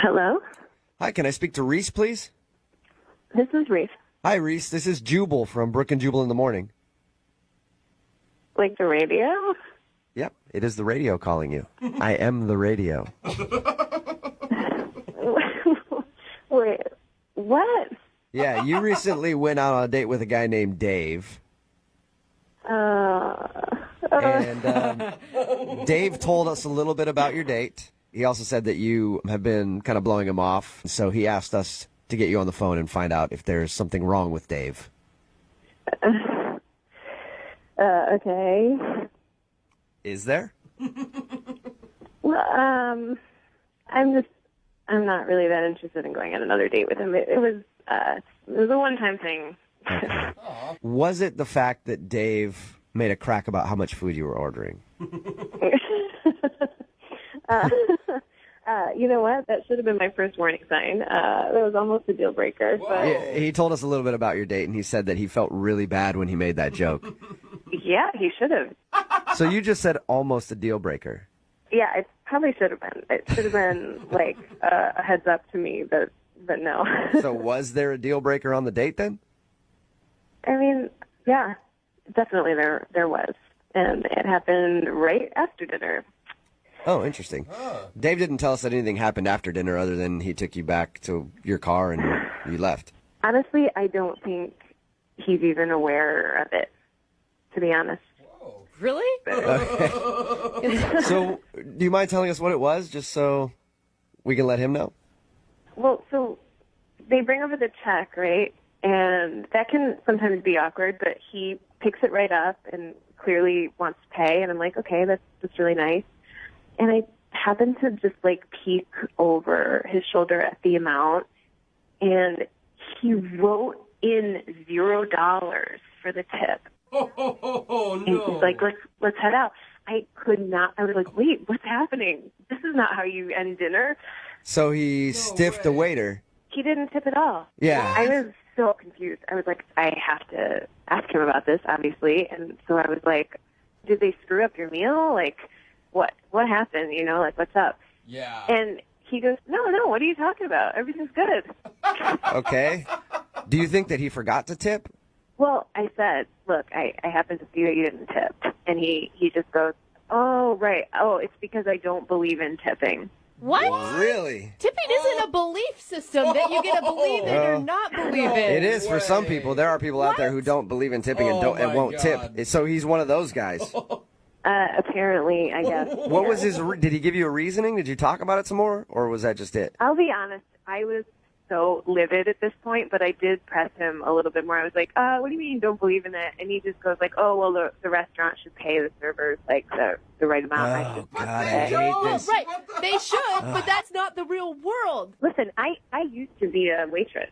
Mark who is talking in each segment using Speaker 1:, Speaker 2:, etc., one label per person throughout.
Speaker 1: Hello?
Speaker 2: Hi, can I speak to Reese, please?
Speaker 1: This is Reese.
Speaker 2: Hi, Reese. This is Jubal from Brook and Jubal in the Morning.
Speaker 1: Like the radio?
Speaker 2: Yep, it is the radio calling you. I am the radio.
Speaker 1: Wait, what?
Speaker 2: Yeah, you recently went out on a date with a guy named Dave. And Dave told us a little bit about your date. He also said that you have been kind of blowing him off. So he asked us to get you on the phone and find out if there's something wrong with Dave.
Speaker 1: Okay.
Speaker 2: Is there?
Speaker 1: Well, I'm not really that interested in going on another date with him. It was a one-time thing.
Speaker 2: Okay. Was it the fact that Dave made a crack about how much food you were ordering?
Speaker 1: You know what? That should have been my first warning sign. That was almost a deal breaker. But
Speaker 2: Yeah, he told us a little bit about your date, and he said that he felt really bad when he made that joke.
Speaker 1: yeah, he should have.
Speaker 2: So you just said almost a deal breaker.
Speaker 1: Yeah, it probably should have been. It should have been like a heads up to me, but no.
Speaker 2: So was there a deal breaker on the date then?
Speaker 1: I mean, yeah, definitely there was, and it happened right after dinner.
Speaker 2: Oh, interesting. Dave didn't tell us that anything happened after dinner other than he took you back to your car and you left.
Speaker 1: Honestly, I don't think he's even aware of it, to be honest.
Speaker 3: Whoa.
Speaker 4: Really?
Speaker 2: Okay. So do you mind telling us what it was just so we can let him know?
Speaker 1: Well, so they bring over the check, right? And that can sometimes be awkward, but he picks it right up and clearly wants to pay. And I'm like, okay, that's really nice. And I happened to just like peek over his shoulder at the amount, and he wrote in $0 for the tip.
Speaker 3: Oh,
Speaker 1: And
Speaker 3: no.
Speaker 1: he's like, let's head out. I could not. I was like, wait, what's happening? This is not how you end dinner.
Speaker 2: So he stiffed the waiter.
Speaker 1: He didn't tip at all.
Speaker 2: Yeah.
Speaker 1: I was so confused. I was like, I have to ask him about this, obviously. And so I was like, did they screw up your meal? Like, what happened? You know, like, what's up?
Speaker 3: Yeah.
Speaker 1: And he goes, no, what are you talking about? Everything's good.
Speaker 2: Okay. Do you think that he forgot to tip?
Speaker 1: Well, I said, look, I happen to see that you didn't tip. And he just goes, oh, right. Oh, it's because I don't believe in tipping.
Speaker 4: What?
Speaker 2: Really?
Speaker 4: Tipping isn't a belief system that you get to believe in or not believe in.
Speaker 2: It is for some people. There are people out there who don't believe in tipping and
Speaker 3: my
Speaker 2: won't
Speaker 3: God.
Speaker 2: tip. So he's one of those guys.
Speaker 1: Apparently, I guess.
Speaker 2: What was his? Did he give you a reasoning? Did you talk about it some more, or was that just it?
Speaker 1: I'll be honest. I was so livid at this point, but I did press him a little bit more. I was like, what do you mean you don't believe in it? And he just goes like, oh, well, the restaurant should pay the servers like the right amount.
Speaker 2: Oh, God, I hate this.
Speaker 4: Right. They should, but that's not the real world.
Speaker 1: Listen, I used to be a waitress.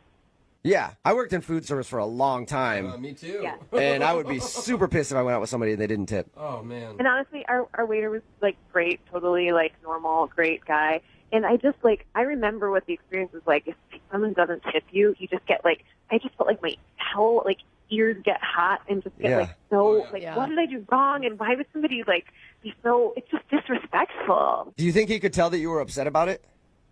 Speaker 2: Yeah, I worked in food service for a long time,
Speaker 3: Me too.
Speaker 1: Yeah.
Speaker 2: and I would be super pissed if I went out with somebody and they didn't tip.
Speaker 3: Oh, man.
Speaker 1: And honestly, our waiter was like great, totally like normal, great guy. And I just like, I remember what the experience was like. If someone doesn't tip you, you just get like, I just felt like my whole like ears get hot and just get like so like,
Speaker 4: Yeah.
Speaker 1: what did I do wrong? And why would somebody like be so? It's just disrespectful.
Speaker 2: Do you think he could tell that you were upset about it?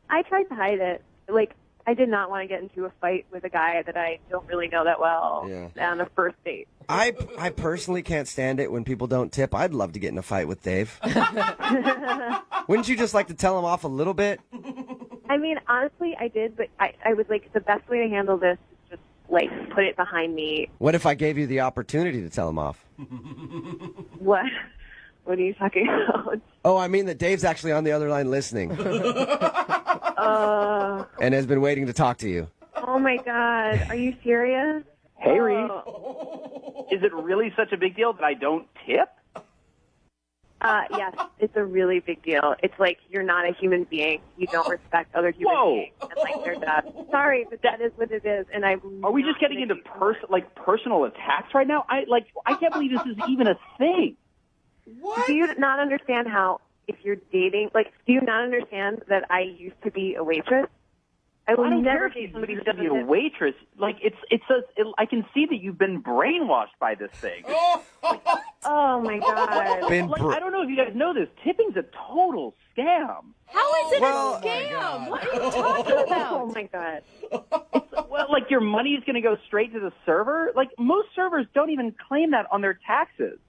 Speaker 1: I tried to hide it. Like, I did not want to get into a fight with a guy that I don't really know that well on a first date.
Speaker 2: I personally can't stand it when people don't tip. I'd love to get in a fight with Dave. Wouldn't you just like to tell him off a little bit?
Speaker 1: I mean, honestly, I did, but I was like, the best way to handle this is just like put it behind me.
Speaker 2: What if I gave you the opportunity to tell him off?
Speaker 1: What? What are you talking about?
Speaker 2: Oh, I mean that Dave's actually on the other line listening and has been waiting to talk to you.
Speaker 1: Oh my God, are you serious?
Speaker 5: Hey, Reese.
Speaker 1: Oh.
Speaker 5: Is it really such a big deal that I don't tip?
Speaker 1: Yes, it's a really big deal. It's like you're not a human being. You don't respect other human beings and like their jobs. Sorry, but that is what it is. And Are
Speaker 5: we just getting into personal attacks right now? I can't believe this is even a thing.
Speaker 1: Do you not understand how if you're dating, like, do you not understand that I used to be a waitress? I will never date somebody who doesn't
Speaker 5: be a waitress. Like I can see that you've been brainwashed by this thing.
Speaker 1: Oh my God.
Speaker 2: Been
Speaker 5: Like,
Speaker 2: br-
Speaker 5: I don't know if you guys know this. Tipping's a total scam.
Speaker 4: How is it
Speaker 2: Well-
Speaker 4: a scam? What are you talking
Speaker 1: Oh
Speaker 4: about?
Speaker 1: my God.
Speaker 5: Well, like your money is going to go straight to the server. Like most servers don't even claim that on their taxes.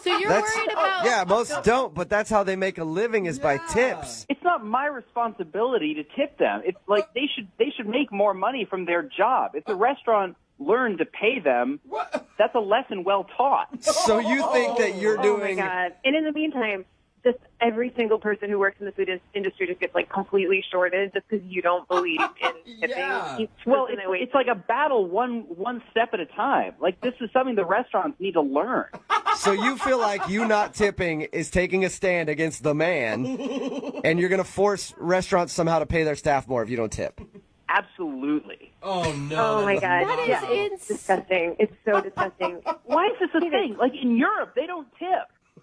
Speaker 4: So you're worried about?
Speaker 2: Yeah, most don't, but that's how they make a living is by tips.
Speaker 5: It's not my responsibility to tip them. It's like they should make more money from their job. If the restaurant learned to pay them, that's a lesson well taught.
Speaker 2: So you think that you're
Speaker 1: Oh my
Speaker 2: doing...
Speaker 1: God. And in the meantime, just every single person who works in the food industry just gets like completely shorted just because you don't believe in tipping.
Speaker 3: Yeah.
Speaker 5: Well, it's like a battle one step at a time. Like this is something the restaurants need to learn.
Speaker 2: So you feel like you not tipping is taking a stand against the man, and you're going to force restaurants somehow to pay their staff more if you don't tip.
Speaker 5: Absolutely.
Speaker 3: Oh, no.
Speaker 1: Oh my God.
Speaker 4: That is
Speaker 1: Yeah, it's
Speaker 4: insane.
Speaker 1: disgusting. It's so disgusting.
Speaker 5: Why is this a thing? Like in Europe, they don't tip.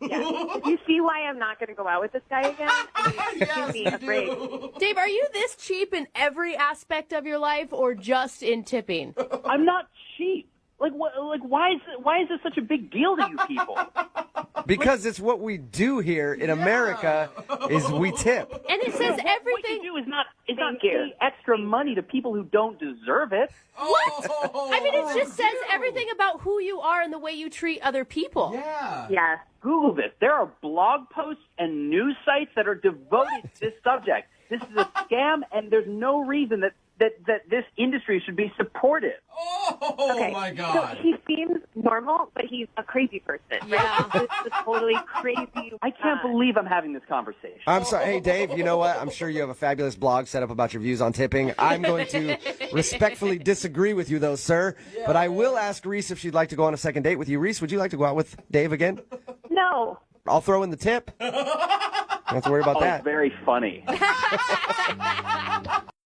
Speaker 1: Yeah. If you see why I'm not going to go out with this guy again, I mean, you'd be afraid.
Speaker 4: Dave, are you this cheap in every aspect of your life or just in tipping?
Speaker 5: I'm not cheap. Like what? Like why is this such a big deal to you people?
Speaker 2: Because it's what we do here in America is we tip.
Speaker 4: And it says
Speaker 5: What
Speaker 4: everything.
Speaker 5: you do is not
Speaker 1: Thank
Speaker 5: pay extra money to people who don't deserve it.
Speaker 4: What? I mean, it just says everything about who you are and the way you treat other people.
Speaker 3: Yeah.
Speaker 1: Yeah.
Speaker 5: Google this. There are blog posts and news sites that are devoted to this subject. This is a scam, and there's no reason that this industry should be supported.
Speaker 3: Oh,
Speaker 1: Okay.
Speaker 3: my God.
Speaker 1: So he seems normal, but he's a crazy person. Right?
Speaker 4: Yeah.
Speaker 1: This is totally crazy.
Speaker 5: I can't believe I'm having this conversation.
Speaker 2: I'm sorry. Hey, Dave, you know what? I'm sure you have a fabulous blog set up about your views on tipping. I'm going to respectfully disagree with you, though, sir. But I will ask Reese if she'd like to go on a second date with you. Reese, would you like to go out with Dave again?
Speaker 1: No.
Speaker 2: I'll throw in the tip. Don't have to worry about
Speaker 5: Oh,
Speaker 2: that.
Speaker 5: it's very funny.